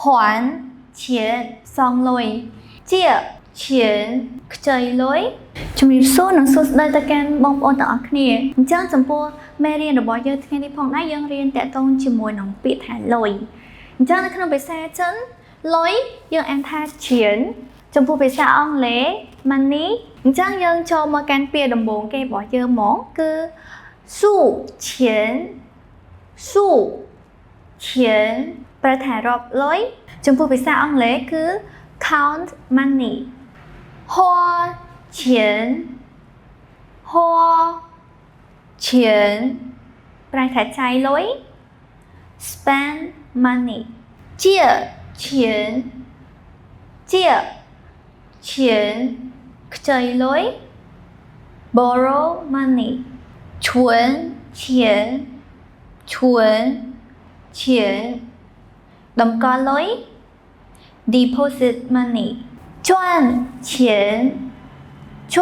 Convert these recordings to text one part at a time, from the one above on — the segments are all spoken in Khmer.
還錢សងលុយជា錢ខ្ចីលុយជំរាបសួរនិងសួស្តីទៅកាន់បងប្អូនទាំងអស់គ្នាអញ្ចឹងចំពោះមេរៀនរបស់យើងថ្ងៃនេះផងដែរយើងរៀនតាក់ទងជាមួយនឹងពាក្យថាលុយអញ្ចឹងនៅក្នុងភាសាចិនលុយយើងអានថា錢ចំពោះភាសាអង់គ្លេស money អញ្ចឹងយើងចូលមកកាន់ពាក្យដំបូងគេរបស់យើងមកគឺស៊ូ錢ស៊ូ錢ប្រែថារាប់លុយចំពោះភាសាអង់គ្លេសគឺ count money 花钱花钱ប្រែថាចាយលុយ spend money 借钱借钱ខ្ចីលុយ borrow money 存钱存钱តម្កល់លុយ deposit money 賺錢賺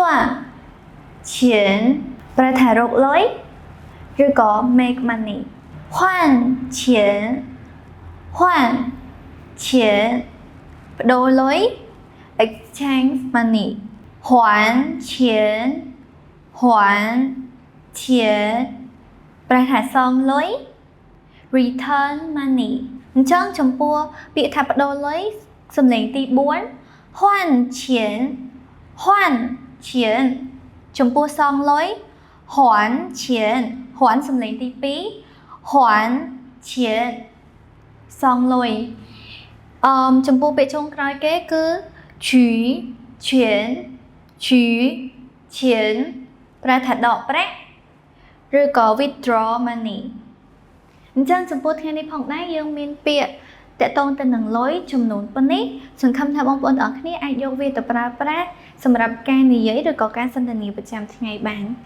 錢ប្រែថារកលុយឬក៏ make money 換錢換錢ប្ដូរលុយ exchange money 還錢還錢ប្រែថាសងលុយ return money អញ្ចឹងចំពោះពាក្យថាប្ដូរលុយសំឡេងទី4換錢換錢ចំពោះសងលុយ還錢還សំឡេងទី2還錢សងលុយចំពោះពាក្យចុងក្រោយគេគឺ取錢取錢ប្រែថាដកប្រាក់ឬក៏ withdraw money អញ្ចឹងចំពោះថ្ងៃនេះផងដែរយើងមានពាក្យតាក់ទងទៅនឹងលុយចំនួនប៉ុណ្នេះសង្ឃឹមថាបងប្អូនទាំងអស់គ្នាអាចយកវាទៅប្រើប្រាស់សម្រាប់ការនិយាយឬក៏ការសន្ទនាប្រចាំថ្ងៃបាន